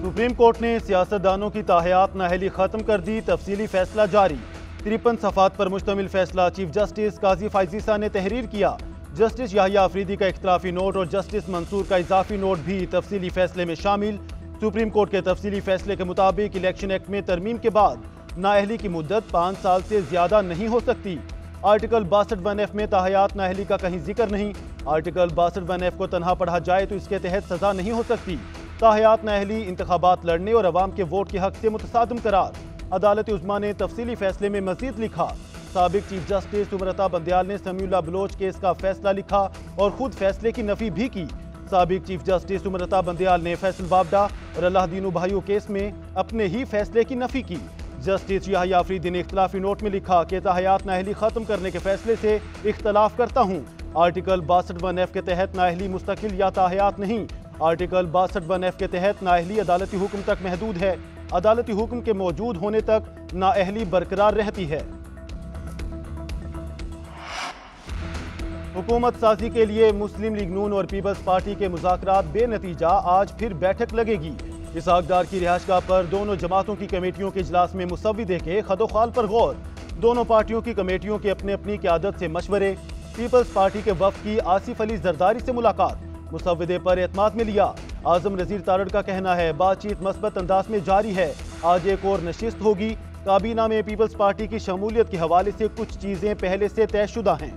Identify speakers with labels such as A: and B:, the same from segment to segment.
A: Supreme court ने सियासतदानों की ताहयात नाअहली खत्म कर दी, तफसीली फैसला जारी। 53 सफ़ात पर मुश्तमिल फैसला चीफ जस्टिस काजी फायजीसा ने तहरीर किया। जस्टिस याहिया अफरीदी का इख्तलाफी नोट और जस्टिस मंसूर का इजाफी नोट भी तफसीली फैसले में शामिल। सुप्रीम कोर्ट के तफसीली फैसले के मुताबिक इलेक्शन एक्ट में तरमीम के बाद नाअहली की मुद्दत 5 साल से ज्यादा नहीं हो सकती। आर्टिकल 62(1)F में ताहयात नाअहली का कहीं जिक्र नहीं। आर्टिकल 62(1)F को तनहा पढ़ा जाए तो इसके तहत सजा नहीं हो सकती। ताहयात नाअहली इंतखाबात लड़ने और अवाम के वोट के हक से मुतसादम करार। अदालत उज़्मा ने तफसीली फैसले में मजीद लिखा, साबिक चीफ जस्टिस उमरता बंदयाल ने समीउल्लाह बलोच केस का फैसला लिखा और खुद फैसले की नफी भी की। साबिक चीफ जस्टिस उमरता बंदयाल ने फैसल बाबडा और अल्लाह दीनू भाइयों केस में अपने ही फैसले की नफी की। जस्टिस याहिया अफरीदी ने इख्तलाफी नोट में लिखा कि ताहयात नाअहली खत्म करने के फैसले से इख्तलाफ करता हूँ। आर्टिकल 62(1)F के तहत नाअहली मुस्तकिल या ताहयात नहीं। आर्टिकल 62(1)F के तहत नाअहली अदालती हुक्म तक महदूद है। अदालती हुक्म के मौजूद होने तक नाअहली बरकरार रहती है। हुकूमत साजी के लिए मुस्लिम लीग नून और पीपल्स पार्टी के मुज़ाकरात बेनतीजा, आज फिर बैठक लगेगी। इसहाक डार की रिहायशगाह पर दोनों जमातों की कमेटियों के इजलास में मुसव्विदे के खदोखाल पर गौर। दोनों पार्टियों की कमेटियों के अपनी अपनी क़यादत से मशवरे। पीपल्स पार्टी के वफ़द की आसिफ अली जरदारी से मुलाकात, मुसव्विदे पर एतमाद में लिया। आजम नज़ीर तारड़ का कहना है बातचीत मस्बत अंदाज में जारी है, आज एक और नशिस्त होगी। काबीना में पीपल्स पार्टी की शमूलियत के हवाले से कुछ चीज़ें पहले से तयशुदा हैं।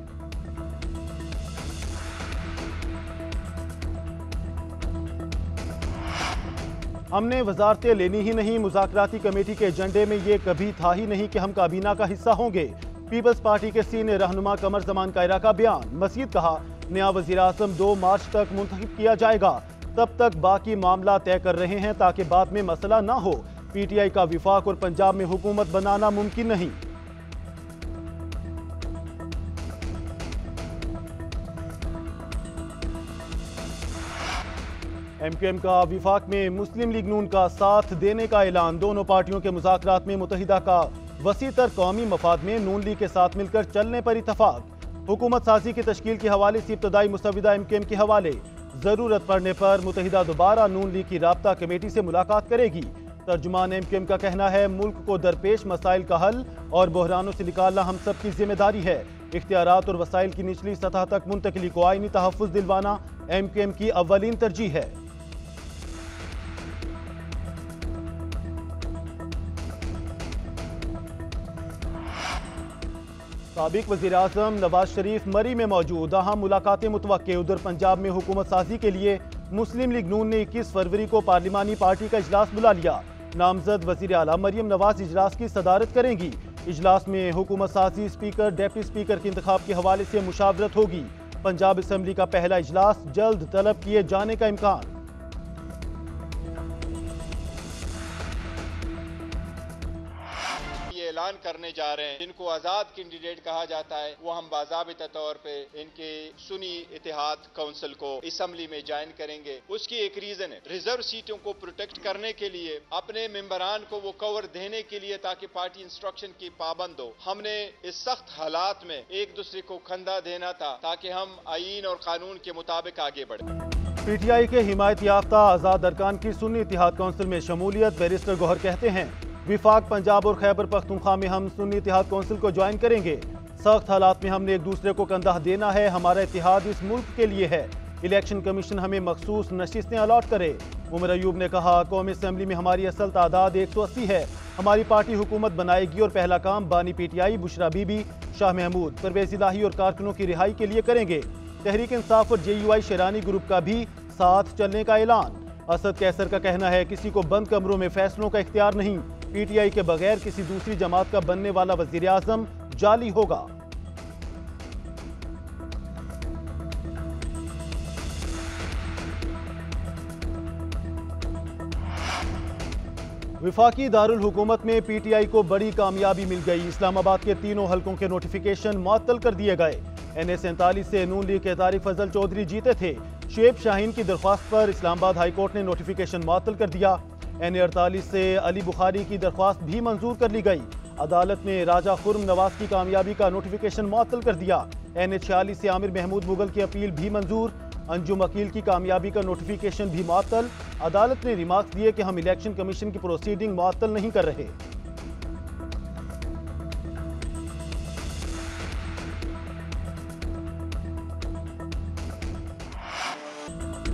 A: हमने वजारतें लेनी ही नहीं, मुज़ाकराती कमेटी के एजेंडे में ये कभी था ही नहीं कि हम काबीना का हिस्सा होंगे। पीपल्स पार्टी के सीनियर रहनुमा कमर जमान कायरा का बयान। मजीद कहा, नया वज़ीर आज़म 2 मार्च तक मुंतखब किया जाएगा, तब तक बाकी मामला तय कर रहे हैं ताकि बाद में मसला ना हो। PTI का विफाक और पंजाब में हुकूमत बनाना मुमकिन नहीं। MQM का विफाक में मुस्लिम लीग नून का साथ देने का ऐलान। दोनों पार्टियों के मुज़ाकरात में मुत्तहिदा का वसीतर कौमी मफाद में नून लीग के साथ मिलकर चलने पर इतफाक। हुकूमत साजी की तश्कील के हवाले से इब्तदाई मुसव्विदा MQM के हवाले। जरूरत पड़ने पर मुत्तहिदा दोबारा नून लीग की राब्ता कमेटी से मुलाकात करेगी। तर्जुमान MQM का कहना है मुल्क को दरपेश मसाइल का हल और बहरानों से निकालना हम सब की जिम्मेदारी है। इख्तियारात और वसाइल की निचली सतह तक मुंतकिली को आईनी तहफ़्फ़ुज़ दिलवाना MQM की अव्वलीन तरजीह है। साबिक वज़ीर आज़म नवाज शरीफ मरी में मौजूद, अहम मुलाकातें मुतवक्के। उधर पंजाब में हुकूमत साजी के लिए मुस्लिम लीग नून ने 21 फरवरी को पार्लिमानी पार्टी का इजलास बुला लिया। नामजद वज़ीर आला मरियम नवाज इजलास की सदारत करेंगी। इजलास में हुकूमत साजी, स्पीकर, डिप्टी स्पीकर के इंतखाब के हवाले से मुशावरत होगी। पंजाब असम्बली का पहला इजलास जल्द तलब किए जाने का इम्कान।
B: ऐलान करने जा रहे हैं, जिनको आजाद कैंडिडेट कहा जाता है, वो हम बाज़ाबिता तौर पे इनके सुन्नी इत्तेहाद काउंसिल को असम्बली में ज्वाइन करेंगे। उसकी एक रीजन है, रिजर्व सीटों को प्रोटेक्ट करने के लिए, अपने मेंबरान को वो कवर देने के लिए ताकि पार्टी इंस्ट्रक्शन की पाबंद हो। हमने इस सख्त हालात में एक दूसरे को कंधा देना था ताकि हम आईन और कानून के मुताबिक आगे बढ़े।
A: PTI के हिमायत याफ्ता आजाद अरकान की सुन्नी इत्तेहाद काउंसिल में शमूलियत। बैरिस्टर गौहर कहते हैं विफाक पंजाब और खैबर पख्तूनख्वा में हम सुन्नी इत्तेहाद काउंसिल को ज्वाइन करेंगे। सख्त हालात में हमने एक दूसरे को कंधा देना है। हमारा इत्तेहाद इस मुल्क के लिए है। इलेक्शन कमीशन हमें मखसूस नशिस्तें अलॉट करे। उमर अयूब ने कहा कौमी असम्बली में हमारी असल तादाद 180 है। हमारी पार्टी हुकूमत बनाएगी और पहला काम बानी PTI बुशरा बीबी, शाह महमूद, परवेज इलाही और कारकुनों की रिहाई के लिए करेंगे। तहरीक इंसाफ और JUI शेरानी ग्रुप का भी साथ चलने का ऐलान। असद कैसर का कहना है किसी को बंद कमरों में फैसलों का इख्तियार नहीं। PTI के बगैर किसी दूसरी जमात का बनने वाला वजीर आजम जाली होगा। विफाकी दारुल हुकूमत में PTI को बड़ी कामयाबी मिल गई। इस्लामाबाद के तीनों हलकों के नोटिफिकेशन मुअत्तल कर दिए गए। NA 47 से नून लीग के तारिक फजल चौधरी जीते थे। शुएब शाहीन की दरख्वास्त पर इस्लामाबाद हाई कोर्ट ने नोटिफिकेशन मुअत्तल कर दिया। NA 48 से अली बुखारी की दरख्वास्त भी मंजूर कर ली गई। अदालत ने राजा खुर्म नवाज की कामयाबी का नोटिफिकेशन मुअत्तल कर दिया। NA 46 से आमिर महमूद मुगल की अपील भी मंजूर। अंजुम अकील की कामयाबी का नोटिफिकेशन भी मुअत्तल। अदालत ने रिमार्क्स दिए कि हम इलेक्शन कमीशन की प्रोसीडिंग मुअत्तल नहीं कर रहे।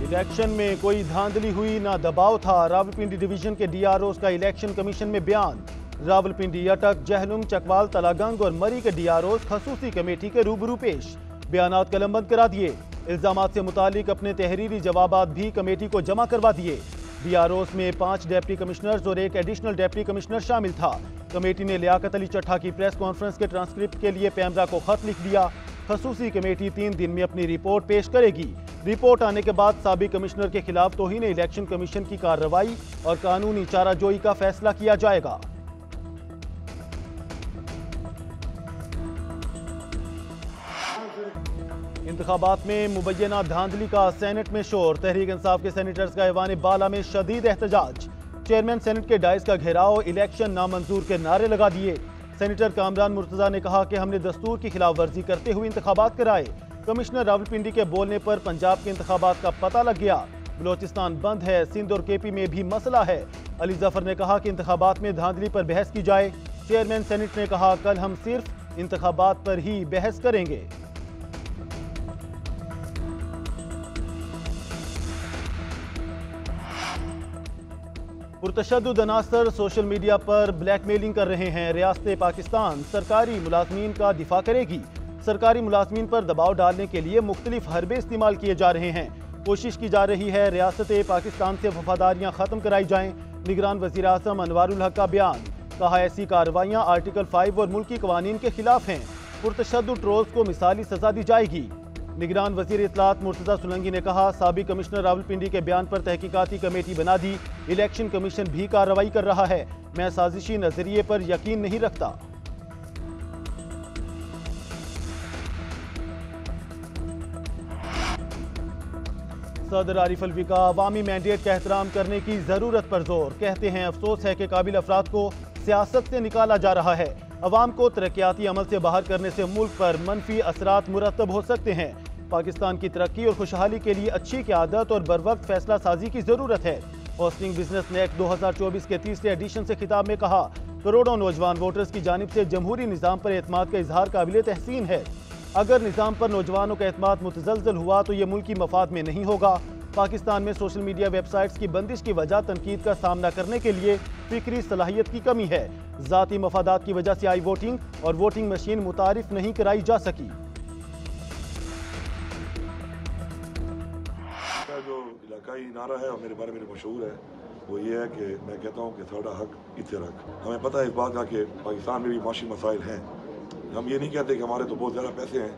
A: इलेक्शन में कोई धांधली हुई ना दबाव था, रावलपिंडी डिवीजन के डीआरओज का इलेक्शन कमीशन में बयान। रावलपिंडी, अटक, जहलुम, चकवाल, तलागंग और मरी के डीआरओज खसूसी कमेटी के रूबरू पेश, बयानात कलमबंद करा दिए। इल्जामात से मुतालिक अपने तहरीरी जवाबात भी कमेटी को जमा करवा दिए। डीआरओज में 5 डिप्टी कमिश्नर्स और 1 एडिशनल डिप्टी कमिश्नर शामिल था। कमेटी ने लियाकत अली चट्ठा की प्रेस कॉन्फ्रेंस के ट्रांसक्रिप्ट के लिए पैमरा को खत लिख दिया। खसूसी कमेटी 3 दिन में अपनी रिपोर्ट पेश करेगी। रिपोर्ट आने के बाद साबिक कमिश्नर के खिलाफ तौहीन इलेक्शन कमीशन की कार्रवाई और कानूनी चाराजोई का फैसला किया जाएगा। इंतखाबात में मुबैना धांधली का सेनेट में शोर, तहरीक इंसाफ के सेनेटर्स का ऐवान बाला में शदीद एहतजाज। चेयरमैन सेनेट के डाइस का घेराव, इलेक्शन नामंजूर के नारे लगा दिए। सेनेटर कामरान मुर्तजा ने कहा कि हमने दस्तूर की खिलाफ वर्जी करते हुए इंतखाबात कराए। कमिश्नर रावलपिंडी के बोलने पर पंजाब के इंतखाबात का पता लग गया। बलोचिस्तान बंद है, सिंध और केपी में भी मसला है। अली जफर ने कहा कि इंतखाबात में धांधली पर बहस की जाए। चेयरमैन सेनेट ने कहा कल हम सिर्फ इंतखाबात पर ही बहस करेंगे। पुरतशद्दुद अनासर सोशल मीडिया पर ब्लैकमेलिंग कर रहे हैं। रियासत पाकिस्तान सरकारी मुलाजमीन का दिफा करेगी। सरकारी मुलाजमीन पर दबाव डालने के लिए मुख्तलिफ हरबे इस्तेमाल किए जा रहे हैं। कोशिश की जा रही है रियासत पाकिस्तान से वफादारियां खत्म कराई जाएं। निगरान वज़ीर आज़म अनवारुल हक का बयान, कहा ऐसी कार्रवाइयां आर्टिकल 5 और मुल्की कवानीन के खिलाफ हैं। पुरतशद्दुद ट्रोल्स को मिसाली सजा दी जाएगी। निगरान वज़ीर इत्तलात मुर्तज़ा सुलंगी ने कहा साबिक कमिश्नर रावलपिंडी के बयान पर तहकीकाती कमेटी बना दी। इलेक्शन कमीशन भी कार्रवाई कर रहा है। मैं साजिशी नजरिए पर यकीन नहीं रखता। सदर आरिफ अलवी का अवामी मैंडेट का एहतराम करने की जरूरत पर जोर, कहते हैं अफसोस है कि काबिल अफराद को सियासत से निकाला जा रहा है। अवाम को तरक्याती अमल से बाहर करने से मुल्क पर मनफी असरात मुरतब हो सकते हैं। पाकिस्तान की तरक्की और खुशहाली के लिए अच्छी क़यादत और बरवक्त फैसला साजी की जरूरत है। होस्टिंग बिजनेस नेट 2024 के तीसरे एडिशन से खिताब में कहा करोड़ों नौजवान वोटर्स की जानिब से जमहूरी निज़ाम पर एतमाद का इजहार काबिल तहसीन है। अगर निज़ाम पर नौजवानों का एतमाद मुतज़लज़ल हुआ तो ये मुल्की मफाद में नहीं होगा। पाकिस्तान में सोशल मीडिया वेबसाइट्स की बंदिश की वजह तनकीद का सामना करने के लिए फिक्री सलाहियत की कमी है। ज़ाती मफादात की वजह से आई वोटिंग और वोटिंग मशीन मुतारिफ नहीं कराई जा सकी।
C: जो इलाकाई नारा है और मेरे बारे में मशहूर है वो ये है कि मैं कहता हूँ कि थोड़ा हक इत्ते रख। हमें पता है इस बात का कि पाकिस्तान में भी माशी मसाइल हैं। हम ये नहीं कहते कि हमारे तो बहुत ज़्यादा पैसे हैं,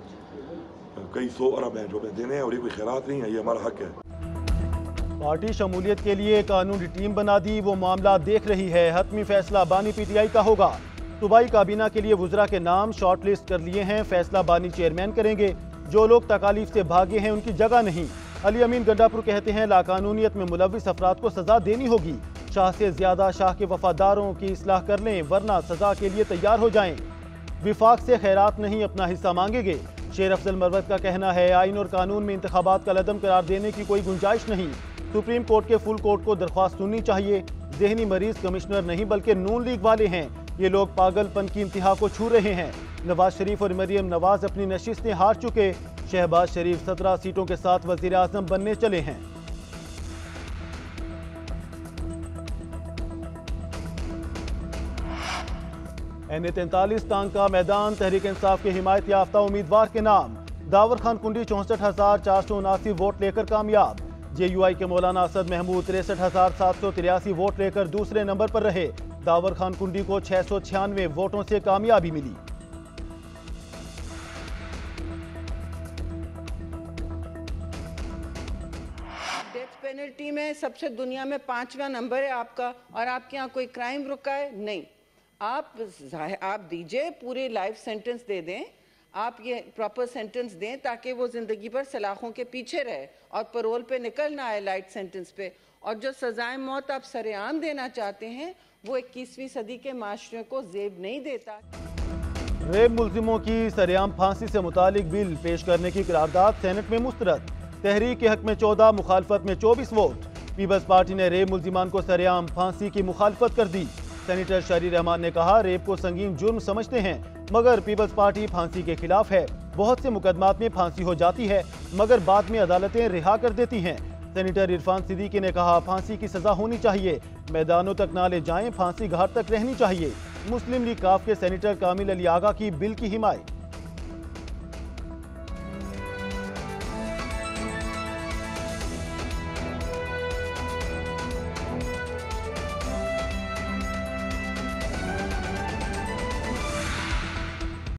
C: कई 100 अरब हैं जो हमें देने हैं और ये कोई खैरात नहीं है, ये हमारा हक है।
A: पार्टी शमूलियत के लिए कानूनी टीम बना दी, वो मामला देख रही है। हतमी फैसला बानी पीटीआई का होगा। सूबाई काबीना के लिए वुज़रा के नाम शॉर्ट लिस्ट कर लिए हैं। फैसला बानी चेयरमैन करेंगे। जो लोग तकालीफ से भागे हैं उनकी जगह नहीं। अली अमीन गड्डापुर कहते हैं लाकानूनियत में मुलविस अफराद को सजा देनी होगी। शाह से ज्यादा शाह के वफादारों की इस्लाह कर लें वरना सजा के लिए तैयार हो जाएं। विफाक से खैरात नहीं अपना हिस्सा मांगेंगे। शेर अफजल मरवत का कहना है आइन और कानून में इंतखाबात का लदम करार देने की कोई गुंजाइश नहीं। सुप्रीम कोर्ट के फुल कोर्ट को दरख्वास्त सुननी चाहिए। जहनी मरीज कमिश्नर नहीं बल्कि नून लीग वाले हैं। ये लोग पागलपन की इंतहा को छू रहे हैं। नवाज शरीफ और मरियम नवाज अपनी नशिस्तें हार चुके। शहबाज शरीफ 17 सीटों के साथ वजीर आजम बनने चले हैं। NA-43 टांग का मैदान तहरीक इंसाफ के हिमायत याफ्ता उम्मीदवार के नाम। दावर खान कुंडी 64,479 वोट लेकर कामयाब। JUI के मौलाना असद महमूद 63,783 वोट लेकर दूसरे नंबर पर रहे। दावर खान कुंडी को 696 वोटों से कामयाबी मिली।
D: डेथ पेनल्टी में सबसे दुनिया में 5वां नंबर है आपका, और आपके यहाँ कोई क्राइम रुका है नहीं। आप दीजिए, पूरे लाइफ सेंटेंस दे दें, आप ये प्रॉपर सेंटेंस दें ताकि वो जिंदगी भर सलाखों के पीछे रहे और परोल पे निकल ना आए लाइट सेंटेंस पे। और जो सजाए मौत आप सरेआम देना चाहते हैं वो 21वीं सदी के माशरे को जेब नहीं देता।
A: रेप मुल्जिमों की सरेआम फांसी से मुतालिक बिल पेश करने की करारदाद सेनेट में मुस्तरद। तहरीक के हक में 14, मुखालफत में 24 वोट। पीपल्स पार्टी ने रेप मुल्जिमान को सरेआम फांसी की मुखालफत कर दी। सेनेटर शहरी रहमान ने कहा, रेप को संगीन जुर्म समझते हैं, मगर पीपल्स पार्टी फांसी के खिलाफ है। बहुत से मुकदमात में फांसी हो जाती है, मगर बाद में अदालतें रिहा कर देती हैं। सेनेटर इरफान सिद्दीकी ने कहा, फांसी की सजा होनी चाहिए, मैदानों तक ना ले जाएं, फांसी घाट तक रहनी चाहिए। मुस्लिम लीग काफ के सेनेटर कामिल अली आगा की बिल की हिमायत।